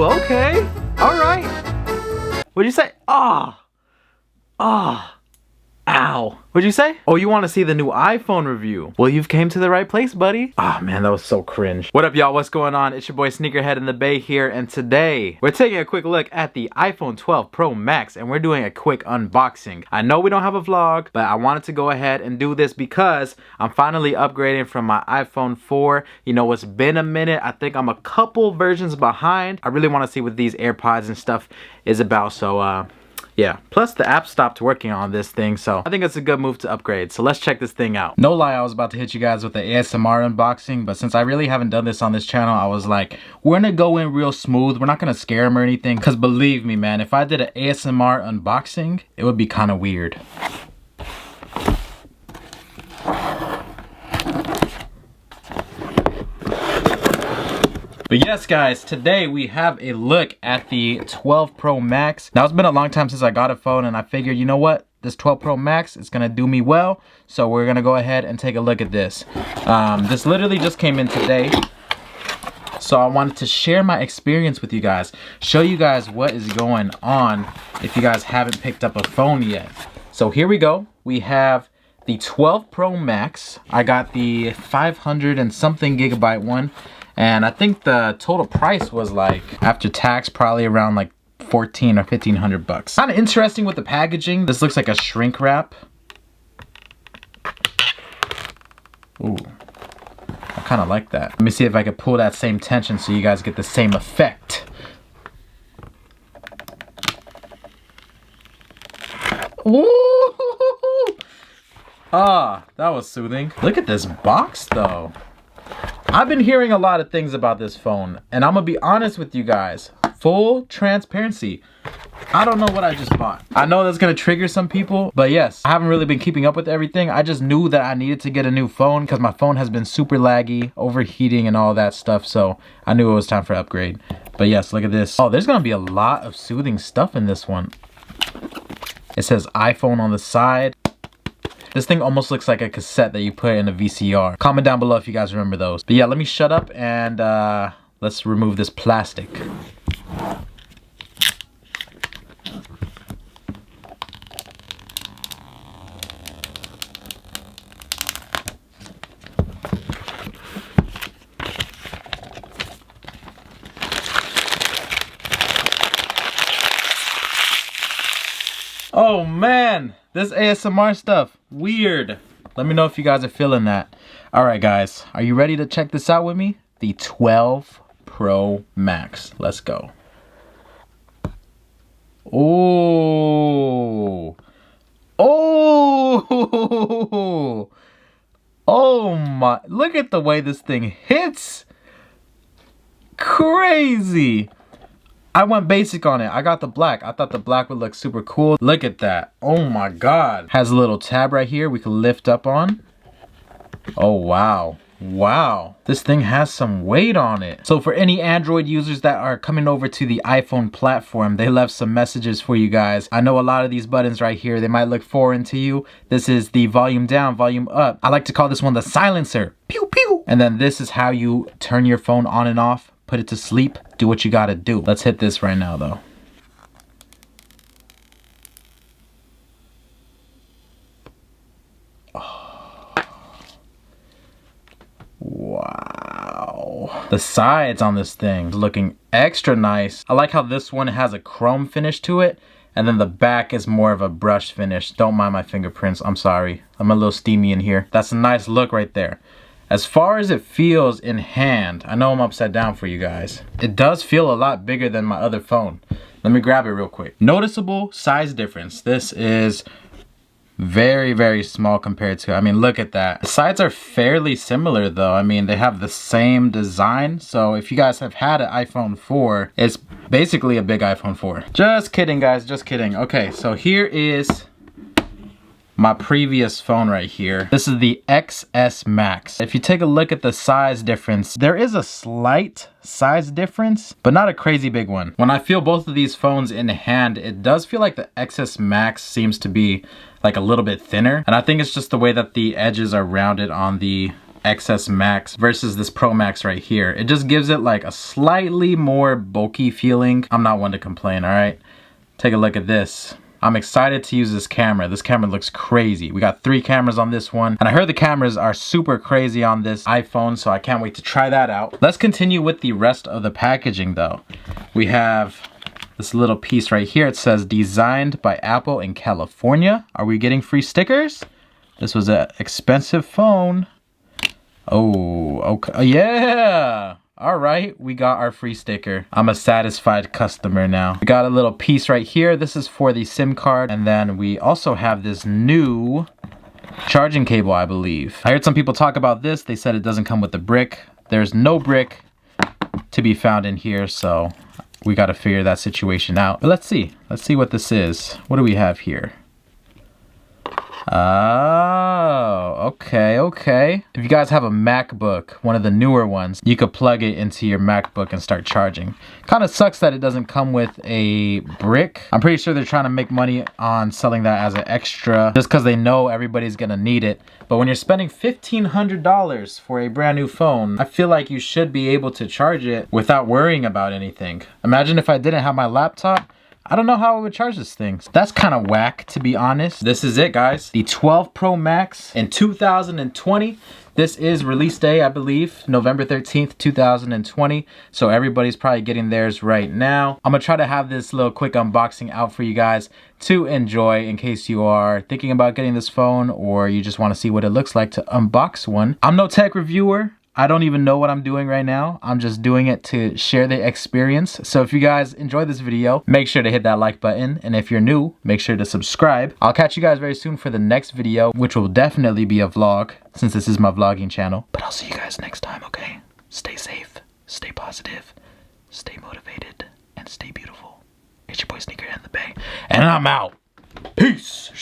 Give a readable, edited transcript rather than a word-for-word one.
Oh, okay. All right. What'd you say? Ow. What'd you say? Oh, you want to see the new iPhone review? Well, you've came to the right place, buddy. Oh man, that was so cringe. What up, y'all? What's going on? It's your boy Sneakerhead in the Bay here, and today we're taking a quick look at the iPhone 12 Pro Max, and we're doing a quick unboxing. I know we don't have a vlog, but I wanted to go ahead and do this because I'm finally upgrading from my iPhone 4. You know, it's been a minute. I think I'm a couple versions behind. I really want to see what these AirPods and stuff is about, so yeah, plus the app stopped working on this thing, so I think it's a good move to upgrade. So let's check this thing out. No lie, I was about to hit you guys with the ASMR unboxing, but since I really haven't done this on this channel, I was like, we're gonna go in real smooth. We're not gonna scare them or anything, because believe me, man, if I did an ASMR unboxing, it would be kind of weird. But yes, guys, today we have a look at the 12 Pro Max. Now, it's been a long time since I got a phone, and I figured, you know what? This 12 Pro Max is gonna do me well, so we're gonna go ahead and take a look at this. This literally just came in today, so I wanted to share my experience with you guys, show you guys what is going on if you guys haven't picked up a phone yet. So here we go. We have the 12 Pro Max. I got the 500 and something gigabyte one. And I think the total price was like, after tax, probably around like 14 or 1500 bucks. Kind of interesting with the packaging. This looks like a shrink wrap. Ooh, I kind of like that. Let me see if I can pull that same tension so you guys get the same effect. Ooh! Ah, that was soothing. Look at this box though. I've been hearing a lot of things about this phone, and I'm gonna be honest with you guys. Full transparency. I don't know what I just bought. I know that's gonna trigger some people, but yes, I haven't really been keeping up with everything. I just knew that I needed to get a new phone because my phone has been super laggy, overheating, and all that stuff, so I knew it was time for an upgrade. But yes, look at this. Oh, there's gonna be a lot of soothing stuff in this one. It says iPhone on the side. This thing almost looks like a cassette that you put in a VCR. Comment down below if you guys remember those. But yeah, let me shut up and let's remove this plastic. Oh man, this ASMR stuff, weird. Let me know if you guys are feeling that. All right, guys, are you ready to check this out with me? The 12 Pro Max. Let's go. Oh, oh, oh my! Look at the way this thing hits. Crazy. I went basic on it. I got the black. I thought the black would look super cool. Look at that. Oh my God. Has a little tab right here we can lift up on. Oh wow. Wow. This thing has some weight on it. So for any Android users that are coming over to the iPhone platform, they left some messages for you guys. I know a lot of these buttons right here, they might look foreign to you. This is the volume down, volume up. I like to call this one the silencer. Pew pew. And then this is how you turn your phone on and off. Put it to sleep, do what you gotta do. Let's hit this right now though. Oh. Wow. The sides on this thing looking extra nice. I like how this one has a chrome finish to it, and then the back is more of a brush finish. Don't mind my fingerprints, I'm sorry. I'm a little steamy in here. That's a nice look right there. As far as it feels in hand, I know I'm upside down for you guys. It does feel a lot bigger than my other phone. Let me grab it real quick. Noticeable size difference. This is very, very small compared to, I mean, look at that. The sides are fairly similar though. I mean, they have the same design. So if you guys have had an iPhone 4, it's basically a big iPhone 4. Just kidding, guys, just kidding. Okay, so here is my previous phone right here. This is the XS Max. If you take a look at the size difference, there is a slight size difference, but not a crazy big one. When I feel both of these phones in hand, it does feel like the XS Max seems to be like a little bit thinner. And I think it's just the way that the edges are rounded on the XS Max versus this Pro Max right here. It just gives it like a slightly more bulky feeling. I'm not one to complain, all right? Take a look at this. I'm excited to use this camera. This camera looks crazy. We got 3 cameras on this one. And I heard the cameras are super crazy on this iPhone, so I can't wait to try that out. Let's continue with the rest of the packaging though. We have this little piece right here. It says designed by Apple in California. Are we getting free stickers? This was an expensive phone. Oh, okay. Yeah. All right, we got our free sticker. I'm a satisfied customer now. We got a little piece right here. This is for the SIM card. And then we also have this new charging cable, I believe. I heard some people talk about this. They said it doesn't come with the brick. There's no brick to be found in here, so we got to figure that situation out. But let's see. Let's see what this is. What do we have here? Oh, okay. If you guys have a MacBook, one of the newer ones, you could plug it into your MacBook and start charging. Kind of sucks that it doesn't come with a brick. I'm pretty sure they're trying to make money on selling that as an extra just because they know everybody's gonna need it. But when you're spending $1,500 for a brand new phone, I feel like you should be able to charge it without worrying about anything. Imagine if I didn't have my laptop. I don't know how I would charge this thing. That's kind of whack, to be honest. This is it, guys. The 12 Pro Max in 2020. This is release day, I believe, November 13th, 2020. So everybody's probably getting theirs right now. I'm gonna try to have this little quick unboxing out for you guys to enjoy in case you are thinking about getting this phone or you just want to see what it looks like to unbox one. I'm no tech reviewer. I don't even know what I'm doing right now. I'm just doing it to share the experience. So if you guys enjoyed this video, make sure to hit that like button. And if you're new, make sure to subscribe. I'll catch you guys very soon for the next video, which will definitely be a vlog since this is my vlogging channel. But I'll see you guys next time, okay? Stay safe, stay positive, stay motivated, and stay beautiful. It's your boy Sneakerhead in the Bay. And I'm out. Peace.